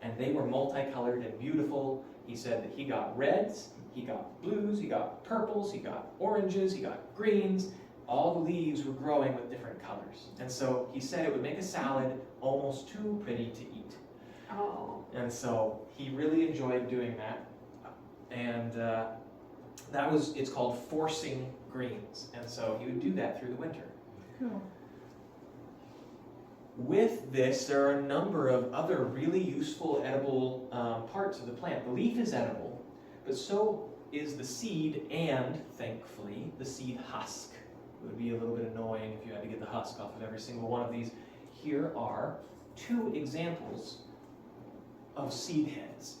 And they were multicolored and beautiful. He said that he got reds, he got blues, he got purples, he got oranges, he got greens. All the leaves were growing with different colors. And so he said it would make a salad almost too pretty to eat. Oh. And so he really enjoyed doing that. And it's called forcing greens. And so he would do that through the winter. Cool. With this, there are a number of other really useful edible parts of the plant. The leaf is edible, but so is the seed and, thankfully, the seed husk. It would be a little bit annoying if you had to get the husk off of every single one of these. Here are 2 examples of seed heads.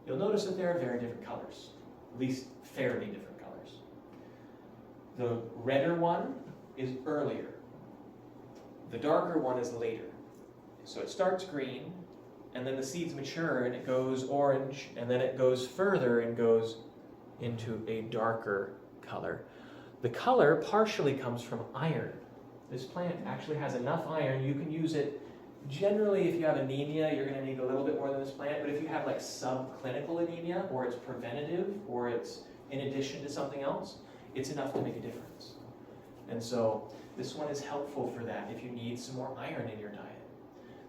You'll notice that there are very different colors, at least fairly different colors. The redder one is earlier. The darker one is later. So it starts green, and then the seeds mature, and it goes orange, and then it goes further and goes into a darker color. The color partially comes from iron. This plant actually has enough iron. You can use it. Generally, if you have anemia, you're going to need a little bit more than this plant, but if you have like subclinical anemia, or it's preventative, or it's in addition to something else, it's enough to make a difference. And so this one is helpful for that if you need some more iron in your diet.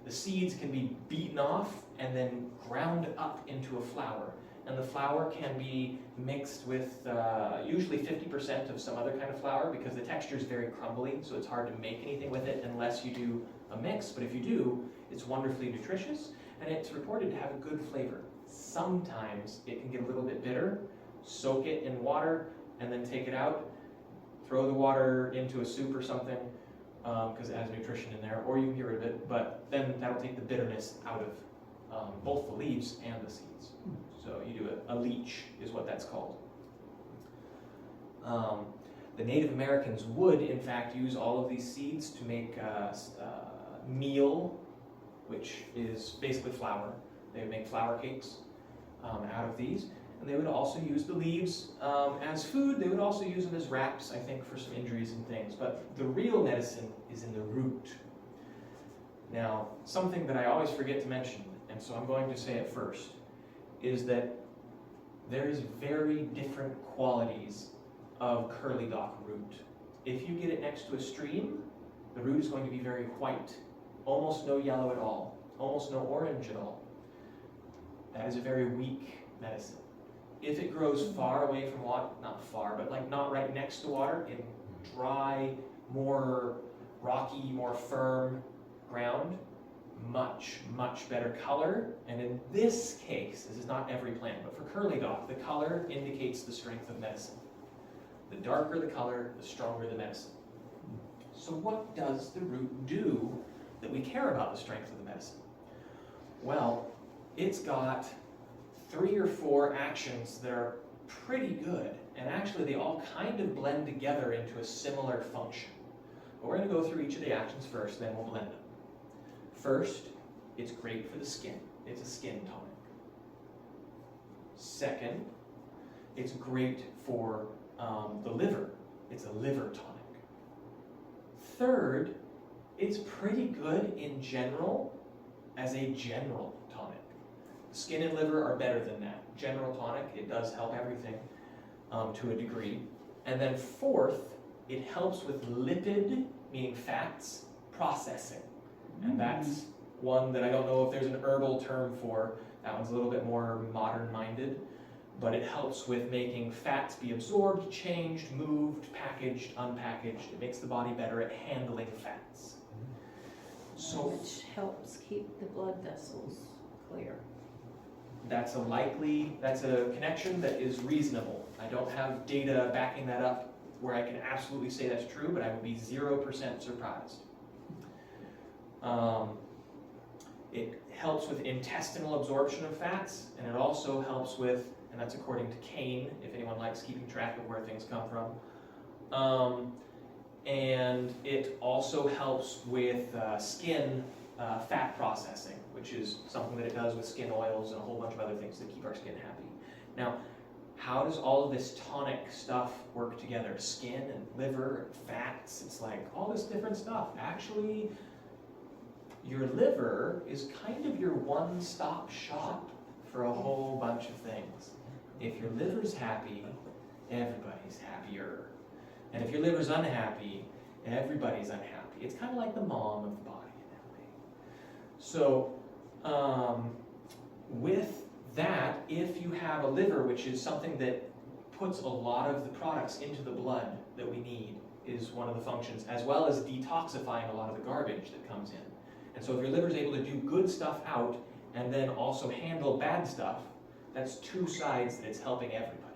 The seeds can be beaten off and then ground up into a flour. And the flour can be mixed with usually 50% of some other kind of flour, because the texture is very crumbly, so it's hard to make anything with it unless you do a mix. But if you do, it's wonderfully nutritious, and it's reported to have a good flavor. Sometimes it can get a little bit bitter. Soak it in water and then take it out. Throw the water into a soup or something, because it has nutrition in there, or you can get rid of it, but then that'll take the bitterness out of both the leaves and the seeds. So you do a leach is what that's called. The Native Americans would, in fact, use all of these seeds to make meal, which is basically flour. They would make flour cakes out of these. And they would also use the leaves as food. They would also use them as wraps, I think, for some injuries and things. But the real medicine is in the root. Now, something that I always forget to mention, and so I'm going to say it first, is that there is very different qualities of curly dock root. If you get it next to a stream, the root is going to be very white, almost no yellow at all, almost no orange at all. That is a very weak medicine. If it grows far away from water, not far, but like not right next to water, in dry, more rocky, more firm ground, much, much better color. And in this case, this is not every plant, but for curly dock, the color indicates the strength of medicine. The darker the color, the stronger the medicine. So what does the root do that we care about the strength of the medicine? Well, it's got 3 or 4 actions that are pretty good, and actually they all kind of blend together into a similar function. But we're going to go through each of the actions first, then we'll blend them. First, it's great for the skin. It's a skin tonic. Second, it's great for the liver. It's a liver tonic. Third, it's pretty good in general as a general tonic. Skin and liver are better than that. General tonic, it does help everything to a degree. And then fourth, it helps with lipid, meaning fats, processing. And that's one that I don't know if there's an herbal term for. That one's a little bit more modern-minded. But it helps with making fats be absorbed, changed, moved, packaged, unpackaged. It makes the body better at handling fats. So Which helps keep the blood vessels clear. that's a connection that is reasonable. I don't have data backing that up where I can absolutely say that's true, but I would be 0% surprised. It helps with intestinal absorption of fats, and it also helps with, and that's according to Kane, if anyone likes keeping track of where things come from. And it also helps with skin fat processing, which is something that it does with skin oils and a whole bunch of other things that keep our skin happy. Now, how does all of this tonic stuff work together? Skin and liver and fats, it's like all this different stuff. Actually, your liver is kind of your one-stop shop for a whole bunch of things. If your liver's happy, everybody's happier. And if your liver's unhappy, everybody's unhappy. It's kind of like the mom of the body in that way. So, with that, if you have a liver, which is something that puts a lot of the products into the blood that we need, is one of the functions, as well as detoxifying a lot of the garbage that comes in. And so if your liver is able to do good stuff out and then also handle bad stuff, that's 2 sides that it's helping everybody.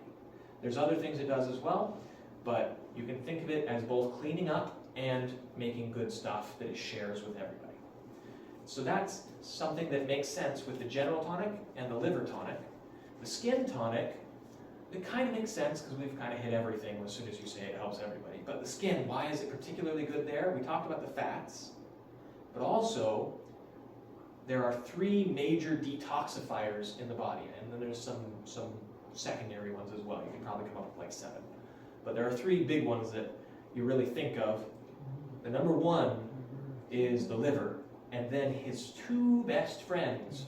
There's other things it does as well, but you can think of it as both cleaning up and making good stuff that it shares with everybody. So that's something that makes sense with the general tonic and the liver tonic. The skin tonic, it kind of makes sense because we've kind of hit everything as soon as you say it helps everybody. But the skin, why is it particularly good there? We talked about the fats, but also there are 3 major detoxifiers in the body, and then there's some secondary ones as well. You can probably come up with like 7. But there are 3 big ones that you really think of. The number 1 is the liver, and then his 2 best friends,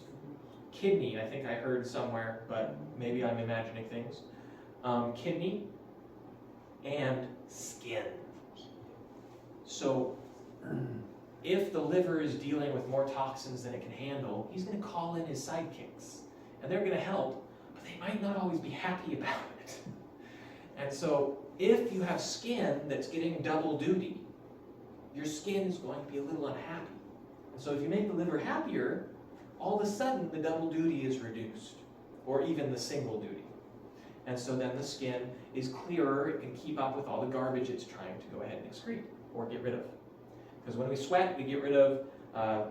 kidney, I think I heard somewhere, but maybe I'm imagining things. Kidney and skin. So if the liver is dealing with more toxins than it can handle, he's going to call in his sidekicks, and they're going to help, but they might not always be happy about it. And so if you have skin that's getting double duty, your skin is going to be a little unhappy. And so if you make the liver happier, all of a sudden the double duty is reduced, or even the single duty. And so then the skin is clearer, it can keep up with all the garbage it's trying to go ahead and excrete, or get rid of. Because when we sweat, we get rid of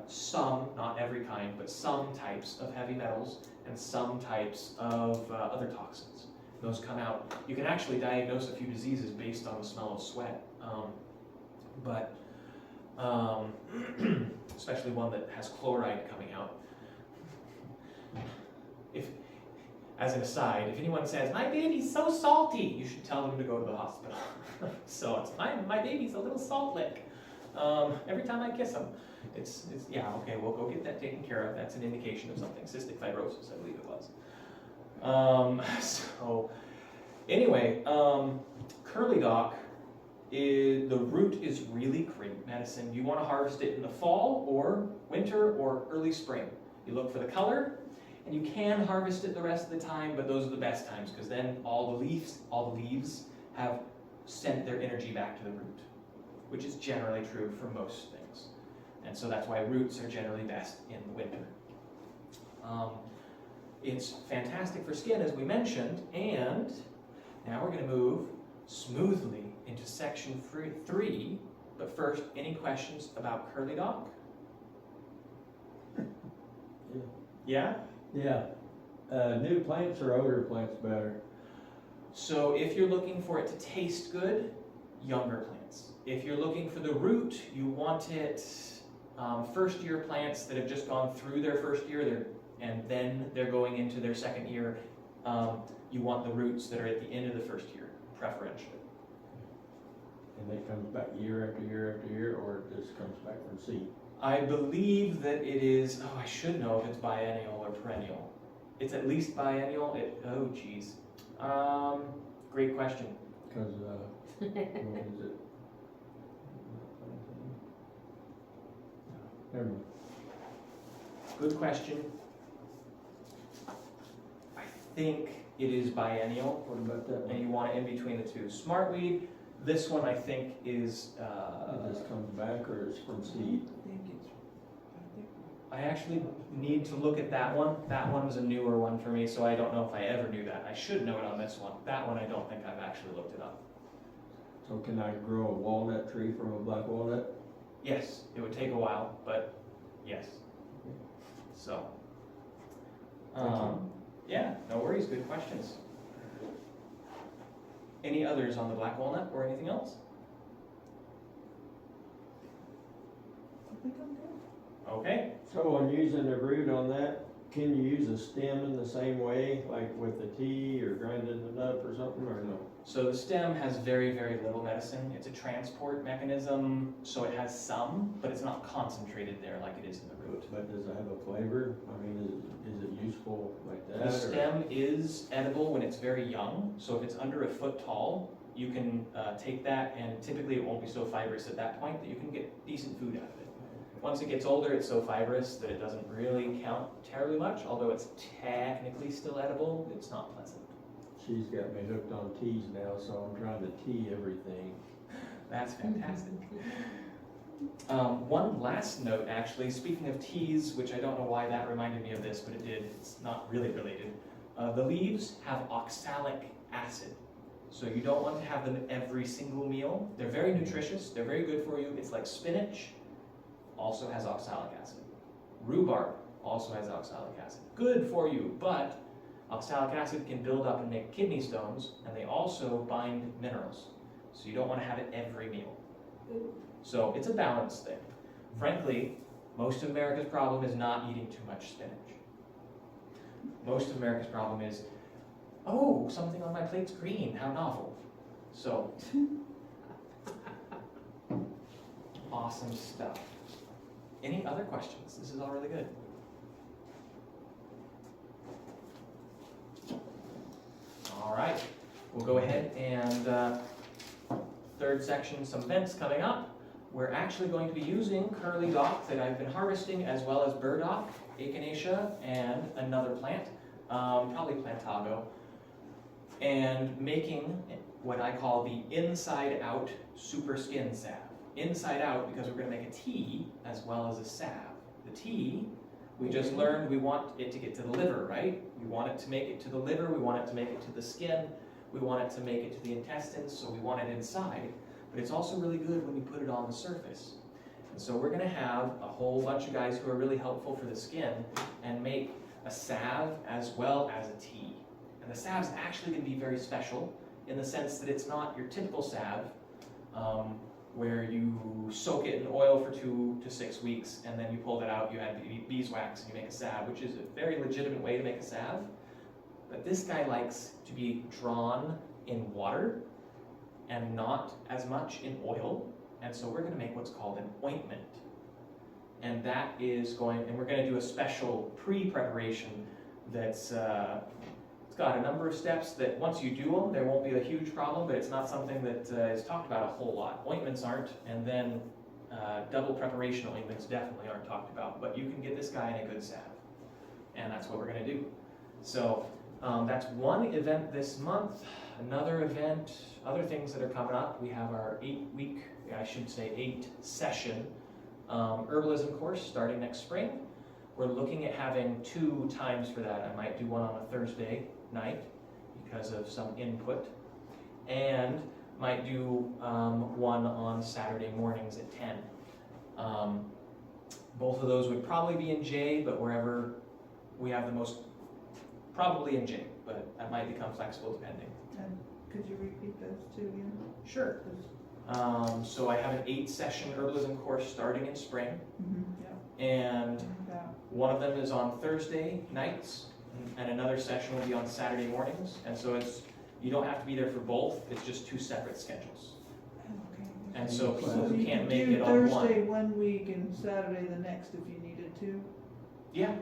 some, not every kind, but some types of heavy metals and some types of other toxins. Those come out. You can actually diagnose a few diseases based on the smell of sweat. Especially one that has chloride coming out. As an aside, if anyone says, "My baby's so salty," you should tell them to go to the hospital. So it's, my baby's a little salt lick. Every time I kiss him, it's yeah, okay, we'll go get that taken care of. That's an indication of something. Cystic fibrosis, I believe it was. So anyway, curly dock, the root is really great medicine. You want to harvest it in the fall or winter or early spring. You look for the color, and you can harvest it the rest of the time, but those are the best times because then all the leaves have sent their energy back to the root, which is generally true for most things. And so that's why roots are generally best in the winter. It's fantastic for skin, as we mentioned, and now we're going to move smoothly into section 3. But first, any questions about Curly Dock? Yeah? Yeah. New plants or older plants better? So if you're looking for it to taste good, younger plants. If you're looking for the root, you want it first year plants that have just gone through their first year and then they're going into their second year. You want the roots that are at the end of the first year, preferentially. And it comes back year after year after year, or it just comes back from seed? I believe that it is, I should know if it's biennial or perennial. It's at least biennial. Great question. Because, what is it? Never mind. Good question. I think it is biennial, What about that and one? you want it in between the two. Smartweed, this one I think is, It just comes back, or it's from seed? I actually need to look at that one. That one was a newer one for me, so I don't know if I ever knew that. I should know it on this one. That one I don't think I've actually looked it up. So can I grow a walnut tree from a black walnut? Yes, it would take a while, but yes. So, Thank you. yeah, no worries, good questions. Any others on the black walnut or anything else? I think I'm good. Okay, So on using the root on that, can you use a stem in the same way, like with the tea or grinding it up or something, or no? so the stem has very, very little medicine. It's a transport mechanism, so it has some, but it's not concentrated there like it is in the root. But does it have a flavor? I mean, is it useful like that? The or- stem is edible when it's very young, so if it's under a foot tall, you can take that, and typically it won't be so fibrous at that point that you can get decent food out of it. Once it gets older, it's so fibrous that it doesn't really count terribly much, although it's technically still edible, it's not pleasant. She's got me hooked on teas now, so I'm trying to tea everything. That's fantastic. One last note, actually, speaking of teas, which I don't know why that reminded me of this, but it did, it's not really related. The leaves have oxalic acid. So you don't want to have them every single meal. They're very nutritious, they're very good for you. It's like spinach, also has oxalic acid. Rhubarb also has oxalic acid. Good for you, but oxalic acid can build up and make kidney stones, and they also bind minerals. So you don't want to have it every meal. So it's a balance thing. Frankly, most of America's problem is not eating too much spinach. Most of America's problem is, oh, something on my plate's green, how novel. So, awesome stuff. Any other questions? This is all really good. All right, we'll go ahead and third section, some vents coming up. We're actually going to be using Curly Dock that I've been harvesting, as well as burdock, echinacea, and another plant, probably plantago, and making what I call the inside out super skin salve. Inside out because we're going to make a tea as well as a salve. The tea, we just learned we want it to get to the liver, right? We want it to make it to the liver, we want it to make it to the skin, we want it to make it to the intestines, so we want it inside. But it's also really good when you put it on the surface. And so we're going to have a whole bunch of guys who are really helpful for the skin and make a salve as well as a tea. And the salve is actually going to be very special in the sense that it's not your typical salve where you soak it in oil for 2 to 6 weeks and then you pull that out, you add beeswax and you make a salve, which is a very legitimate way to make a salve. But this guy likes to be drawn in water and not as much in oil. And so we're going to make what's called an ointment. And that is going, and we're going to do a special pre-preparation that's it's got a number of steps that once you do them, there won't be a huge problem, but it's not something that is talked about a whole lot. Ointments aren't, and then double preparation ointments definitely aren't talked about, but you can get this guy in a good salve. And that's what we're going to do. So that's one event this month. Another event, other things that are coming up, we have our 8 session Herbalism course starting next spring. We're looking at having 2 times for that. I might do one on a Thursday night because of some input, and might do one on Saturday mornings at 10. Both of those would probably be in J, but wherever we have the most, probably in J, but that might become flexible depending. And could you repeat those two again? Sure. So I have an 8-session herbalism course starting in spring, Yeah. and Yeah. one of them is on Thursday nights, and another session will be on Saturday mornings. And so you don't have to be there for both, it's just 2 separate schedules. Okay. And so people So who you can't could make do it on Thursday one. one week and Saturday the next if you needed to. Yeah,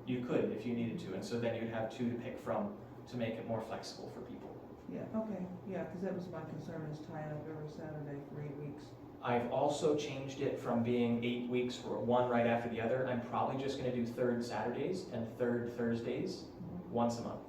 you could if you needed to, and so then you'd have 2 to pick from to make it more flexible for people. Yeah, okay, yeah, because that was my concern, is tying up every Saturday for 8 weeks. I've also changed it from being 8 weeks for one right after the other. I'm probably just gonna do 3rd Saturdays and 3rd Thursdays once a month.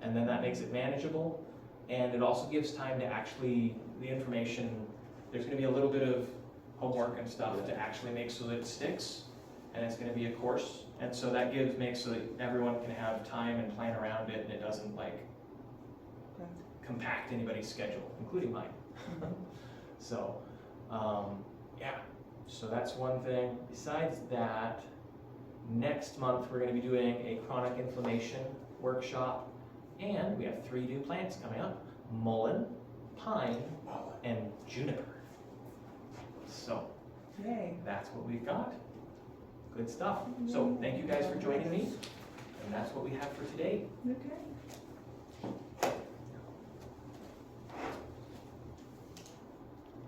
And then that makes it manageable, and it also gives time to actually, the information, there's gonna be a little bit of homework and stuff to actually make so that it sticks, and it's gonna be a course. And so that makes so that everyone can have time and plan around it, and it doesn't like Okay. compact anybody's schedule, including mine. So, yeah, so that's one thing. Besides that, next month we're gonna be doing a chronic inflammation workshop, and we have 3 new plants coming up: mullein, pine, and juniper. So, Yay. that's what we've got. Good stuff. So, thank you guys for joining me, and that's what we have for today. Okay.